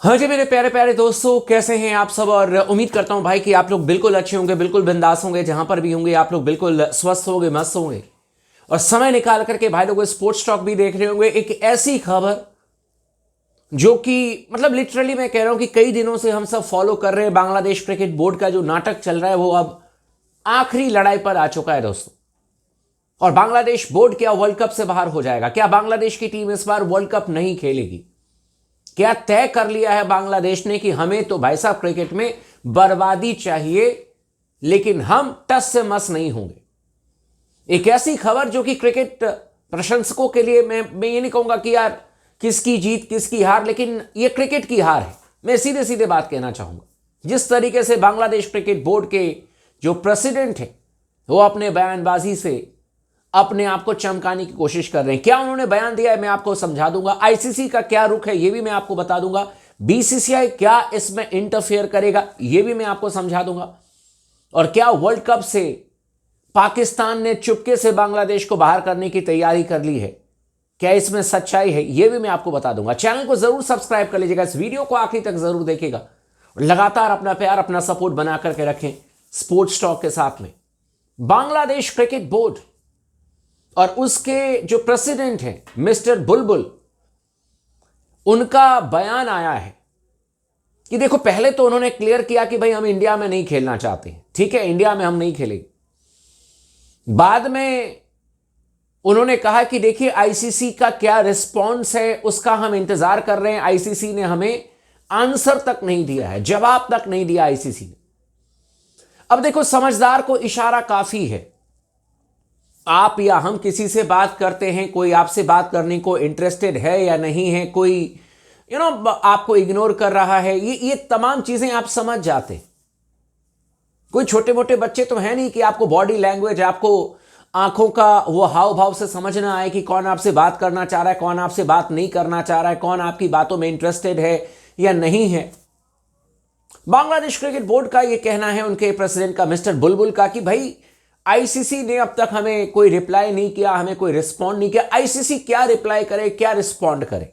हाँ जी मेरे प्यारे प्यारे दोस्तों, कैसे हैं आप सब। और उम्मीद करता हूं भाई कि आप लोग बिल्कुल अच्छे होंगे, बिल्कुल बिंदास होंगे। जहां पर भी होंगे आप लोग बिल्कुल स्वस्थ होंगे, मस्त होंगे और समय निकाल करके भाई लोग स्पोर्ट्स टॉक भी देख रहे होंगे। एक ऐसी खबर जो कि मतलब लिटरली मैं कह रहा हूं कि कई दिनों से हम सब फॉलो कर रहे हैं। बांग्लादेश क्रिकेट बोर्ड का जो नाटक चल रहा है वो अब आखिरी लड़ाई पर आ चुका है दोस्तों। और बांग्लादेश बोर्ड क्या वर्ल्ड कप से बाहर हो जाएगा? क्या बांग्लादेश की टीम इस बार वर्ल्ड कप नहीं खेलेगी? क्या तय कर लिया है बांग्लादेश ने कि हमें तो भाई साहब क्रिकेट में बर्बादी चाहिए, लेकिन हम टस से मस नहीं होंगे। एक ऐसी खबर जो कि क्रिकेट प्रशंसकों के लिए मैं ये नहीं कहूंगा कि यार किसकी जीत किसकी हार, लेकिन ये क्रिकेट की हार है। मैं सीधे सीधे बात कहना चाहूंगा। जिस तरीके से बांग्लादेश क्रिकेट बोर्ड के जो प्रेसिडेंट है वो अपने बयानबाजी से अपने आप को चमकाने की कोशिश कर रहे हैं। क्या उन्होंने बयान दिया है मैं आपको समझा दूंगा। आईसीसी का क्या रुख है ये भी मैं आपको बता दूंगा। बीसीसीआई क्या इसमें इंटरफेयर करेगा ये भी मैं आपको समझा दूंगा। और क्या वर्ल्ड कप से पाकिस्तान ने चुपके से बांग्लादेश को बाहर करने की तैयारी कर ली है, क्या इसमें सच्चाई है, यह भी मैं आपको बता दूंगा। चैनल को जरूर सब्सक्राइब कर लीजिएगा, इस वीडियो को आखिरी तक जरूर देखिएगा। लगातार अपना प्यार अपना सपोर्ट बना करके रखें स्पोर्ट्स टॉक के साथ में। बांग्लादेश क्रिकेट बोर्ड और उसके जो प्रेसिडेंट हैं मिस्टर बुलबुल, उनका बयान आया है कि देखो, पहले तो उन्होंने क्लियर किया कि भाई हम इंडिया में नहीं खेलना चाहते हैं, ठीक है, इंडिया में हम नहीं खेलेंगे। बाद में उन्होंने कहा कि देखिए आईसीसी का क्या रिस्पॉन्स है उसका हम इंतजार कर रहे हैं। आईसीसी ने हमें आंसर तक नहीं दिया है, जवाब तक नहीं दिया आईसीसी ने। अब देखो, समझदार को इशारा काफी है। आप या हम किसी से बात करते हैं, कोई आपसे बात करने को इंटरेस्टेड है या नहीं है, कोई आपको इग्नोर कर रहा है, ये तमाम चीजें आप समझ जाते हैं। कोई छोटे मोटे बच्चे तो है नहीं कि आपको बॉडी लैंग्वेज, आपको आंखों का वो हाव भाव से समझना आए कि कौन आपसे बात करना चाह रहा है, कौन आपसे बात नहीं करना चाह रहा है, कौन आपकी बातों में इंटरेस्टेड है या नहीं है। बांग्लादेश क्रिकेट बोर्ड का यह कहना है, उनके प्रेसिडेंट का मिस्टर बुलबुल का, कि भाई आईसीसी ने अब तक हमें कोई रिप्लाई नहीं किया, हमें कोई रिस्पॉन्ड नहीं किया। आईसीसी क्या रिप्लाई करे, क्या रिस्पॉन्ड करे?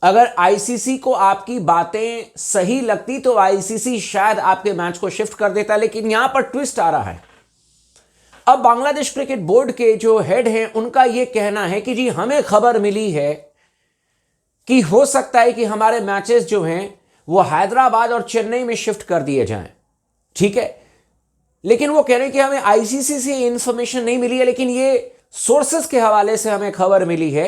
अगर आईसीसी को आपकी बातें सही लगती तो आईसीसी शायद आपके मैच को शिफ्ट कर देता, लेकिन यहां पर ट्विस्ट आ रहा है। अब बांग्लादेश क्रिकेट बोर्ड के जो हेड हैं उनका यह कहना है कि जी हमें खबर मिली है कि हो सकता है कि हमारे मैचेस जो हैं वो हैदराबाद और चेन्नई में शिफ्ट कर दिए जाएं, ठीक है। लेकिन वो कह रहे हैं कि हमें आईसीसी से इंफॉर्मेशन नहीं मिली है, लेकिन ये सोर्सेस के हवाले से हमें खबर मिली है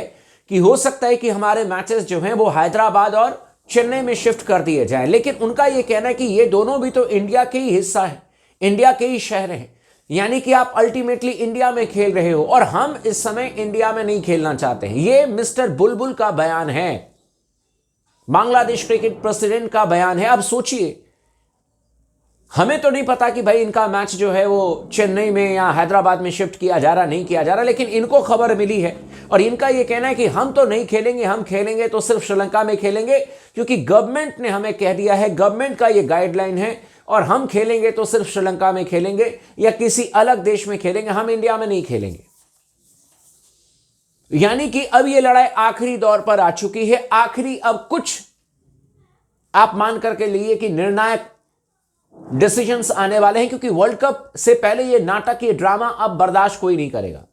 कि हो सकता है कि हमारे मैचेस जो हैं वो हैदराबाद और चेन्नई में शिफ्ट कर दिए जाएं। लेकिन उनका ये कहना है कि ये दोनों भी तो इंडिया के ही हिस्सा है, इंडिया के ही शहर हैं, यानी कि आप अल्टीमेटली इंडिया में खेल रहे हो और हम इस समय इंडिया में नहीं खेलना चाहते हैं। ये मिस्टर बुलबुल का बयान है, बांग्लादेश क्रिकेट प्रेसिडेंट का बयान है। अब सोचिए, हमें तो नहीं पता कि भाई इनका मैच जो है वो चेन्नई में या हैदराबाद में शिफ्ट किया जा रहा नहीं किया जा रहा, लेकिन इनको खबर मिली है और इनका ये कहना है कि हम तो नहीं खेलेंगे, हम खेलेंगे तो सिर्फ श्रीलंका में खेलेंगे, क्योंकि गवर्नमेंट ने हमें कह दिया है, गवर्नमेंट का ये गाइडलाइन है, और हम खेलेंगे तो सिर्फ श्रीलंका में खेलेंगे या किसी अलग देश में खेलेंगे, हम इंडिया में नहीं खेलेंगे। यानी कि अब ये लड़ाई आखिरी दौर पर आ चुकी है। आखिरी, अब कुछ आप मान करके लिए कि निर्णायक डिसीजंस आने वाले हैं, क्योंकि वर्ल्ड कप से पहले ये नाटक, ये ड्रामा अब बर्दाश्त कोई नहीं करेगा।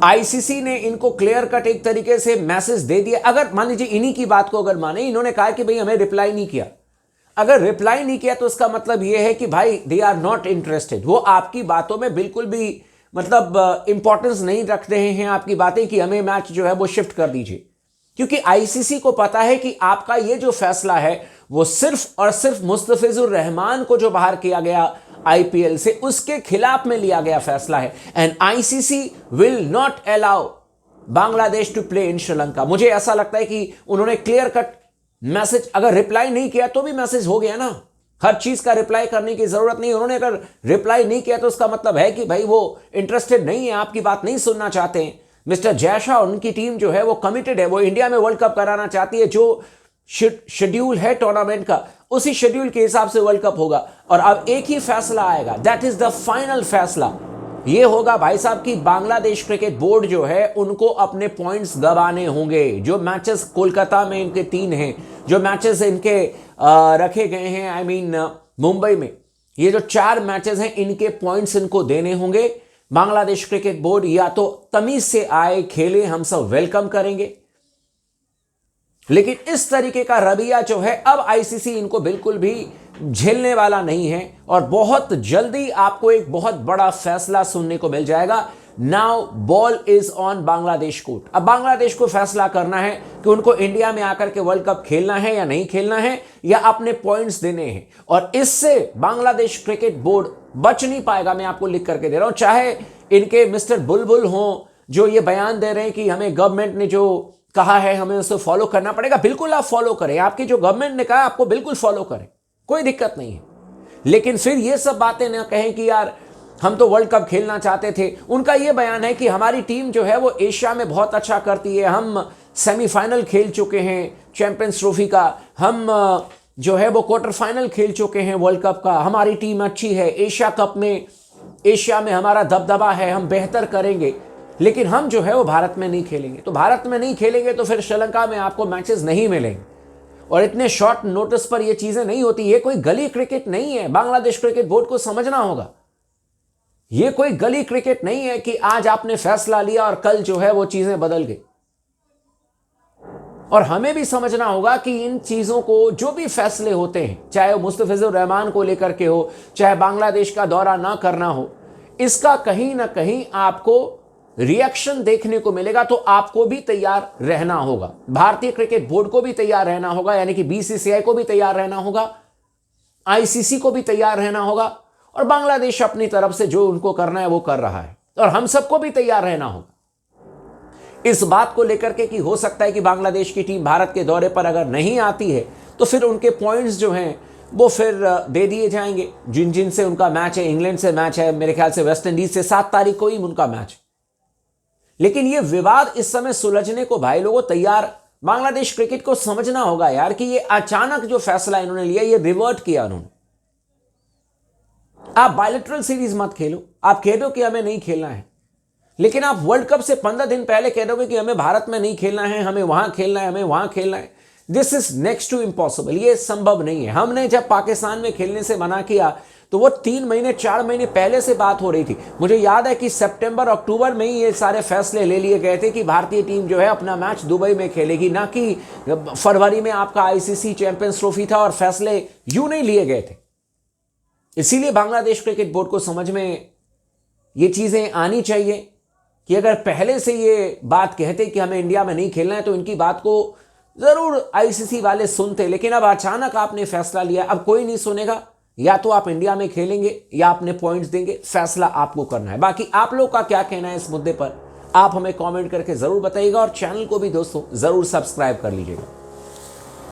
आईसीसी ने इनको क्लियर कट एक तरीके से मैसेज दे दिया। अगर मान लीजिए इन्हीं की बात को अगर माने, इन्होंने कहा कि भाई हमें रिप्लाई नहीं किया। अगर रिप्लाई नहीं किया तो इसका मतलब यह है कि भाई दे आर नॉट इंटरेस्टेड, वो आपकी बातों में बिल्कुल भी मतलब इंपॉर्टेंस नहीं रख रहे हैं आपकी बातें कि हमें मैच जो है वो शिफ्ट कर दीजिए। क्योंकि आईसीसी को पता है कि आपका ये जो फैसला है वो सिर्फ और सिर्फ मुस्तफिजुर रहमान को जो बाहर किया गया आईपीएल से, उसके खिलाफ में लिया गया फैसला है। And ICC will not allow Bangladesh to play in Sri Lanka. मुझे ऐसा लगता है कि उन्होंने क्लियर कट मैसेज, अगर रिप्लाई नहीं किया तो भी मैसेज हो गया ना, हर चीज का रिप्लाई करने की जरूरत नहीं। उन्होंने अगर रिप्लाई नहीं किया तो उसका मतलब है कि भाई वो इंटरेस्टेड नहीं है, आपकी बात नहीं सुनना चाहते हैं। मिस्टर जयशाह, उनकी टीम जो है वो कमिटेड है, वो इंडिया में वर्ल्ड कप कराना चाहती है। जो शेड्यूल है टूर्नामेंट का, उसी शेड्यूल के हिसाब से वर्ल्ड कप होगा। और अब एक ही फैसला आएगा, दैट इज द फाइनल फैसला। ये होगा भाई साहब कि बांग्लादेश क्रिकेट बोर्ड जो है उनको अपने पॉइंट्स गंवाने होंगे। जो मैचेस कोलकाता में इनके 3 हैं, जो मैचेस इनके रखे गए हैं आई मीन मुंबई में, ये जो 4 मैचेस हैं इनके पॉइंट्स इनको देने होंगे। बांग्लादेश क्रिकेट बोर्ड या तो तमीज से आए खेले, हम सब वेलकम करेंगे, लेकिन इस तरीके का रवैया जो है अब आईसीसी इनको बिल्कुल भी झेलने वाला नहीं है और बहुत जल्दी आपको एक बहुत बड़ा फैसला सुनने को मिल जाएगा। Now ball is on Bangladesh court. अब बांग्लादेश को फैसला करना है कि उनको इंडिया में आकर के वर्ल्ड कप खेलना है या नहीं खेलना है, या अपने पॉइंट्स देने हैं। और इससे बांग्लादेश क्रिकेट बोर्ड बच नहीं पाएगा। मैं आपको लिख करके दे रहा हूं, चाहे इनके मिस्टर बुलबुल हों जो ये बयान दे रहे हैं कि हमें गवर्नमेंट ने जो कहा है हमें उसे फॉलो करना पड़ेगा, बिल्कुल आप फॉलो करें। आपकी जो गवर्नमेंट ने कहा आपको बिल्कुल फॉलो करें, कोई दिक्कत नहीं है। लेकिन फिर ये सब बातें ना कहें कि यार हम तो वर्ल्ड कप खेलना चाहते थे। उनका ये बयान है कि हमारी टीम जो है वो एशिया में बहुत अच्छा करती है, हम सेमीफाइनल खेल चुके हैं चैंपियंस ट्रॉफी का, हम जो है वो क्वार्टर फाइनल खेल चुके हैं वर्ल्ड कप का, हमारी टीम अच्छी है, एशिया कप में एशिया में हमारा दबदबा है, हम बेहतर करेंगे। लेकिन हम जो है वो भारत में नहीं खेलेंगे। तो भारत में नहीं खेलेंगे तो फिर श्रीलंका में आपको मैचेस नहीं मिलेंगे। और इतने शॉर्ट नोटिस पर ये चीजें नहीं होती। ये कोई गली क्रिकेट नहीं है, बांग्लादेश क्रिकेट बोर्ड को समझना होगा। ये कोई गली क्रिकेट नहीं है कि आज आपने फैसला लिया और कल जो है वो चीजें बदल गई। और हमें भी समझना होगा कि इन चीजों को, जो भी फैसले होते हैं, चाहे वो मुस्तफिजुर रहमान को लेकर के हो, चाहे बांग्लादेश का दौरा ना करना हो, इसका कहीं ना कहीं आपको रिएक्शन देखने को मिलेगा। तो आपको भी तैयार रहना होगा, भारतीय क्रिकेट बोर्ड को भी तैयार रहना होगा, यानी कि बीसीसीआई को भी तैयार रहना होगा, आईसीसी को भी तैयार रहना होगा, और बांग्लादेश अपनी तरफ से जो उनको करना है वो कर रहा है, और हम सबको भी तैयार रहना होगा इस बात को लेकर के कि हो सकता है कि बांग्लादेश की टीम भारत के दौरे पर अगर नहीं आती है तो फिर उनके पॉइंट्स जो हैं वो फिर दे दिए जाएंगे। जिन जिन से उनका मैच है, इंग्लैंड से मैच है, मेरे ख्याल से वेस्ट इंडीज से 7 तारीख को ही उनका मैच। लेकिन ये विवाद इस समय सुलझने को भाई लोगों तैयार बांग्लादेश क्रिकेट को समझना होगा यार कि ये अचानक जो फैसला इन्होंने लिया, ये रिवर्ट किया उन्होंने। आप बायलैटरल सीरीज मत खेलो, आप कह दो कि हमें नहीं खेलना है, लेकिन आप वर्ल्ड कप से 15 दिन पहले कह दोगे कि हमें भारत में नहीं खेलना है, हमें वहां खेलना है, हमें वहां खेलना है। This is next to impossible, ये संभव नहीं है। हमने जब पाकिस्तान में खेलने से मना किया तो वो 3 महीने 4 महीने पहले से बात हो रही थी। मुझे याद है कि सितंबर अक्टूबर में ही ये सारे फैसले ले लिए गए थे कि भारतीय टीम जो है अपना मैच दुबई में खेलेगी, ना कि फरवरी में आपका आईसीसी चैंपियंस ट्रॉफी था और फैसले यूं नहीं लिए गए थे। इसीलिए बांग्लादेश क्रिकेट बोर्ड को समझ में ये चीजें आनी चाहिए कि अगर पहले से ये बात कहते कि हमें इंडिया में नहीं खेलना है तो इनकी बात को जरूर आईसीसी वाले सुनते। लेकिन अब अचानक आपने फैसला लिया, अब कोई नहीं सुनेगा। या तो आप इंडिया में खेलेंगे या अपने पॉइंट्स देंगे, फैसला आपको करना है। बाकी आप लोग का क्या कहना है इस मुद्दे पर, आप हमें कमेंट करके जरूर बताइएगा, और चैनल को भी दोस्तों जरूर सब्सक्राइब कर लीजिएगा।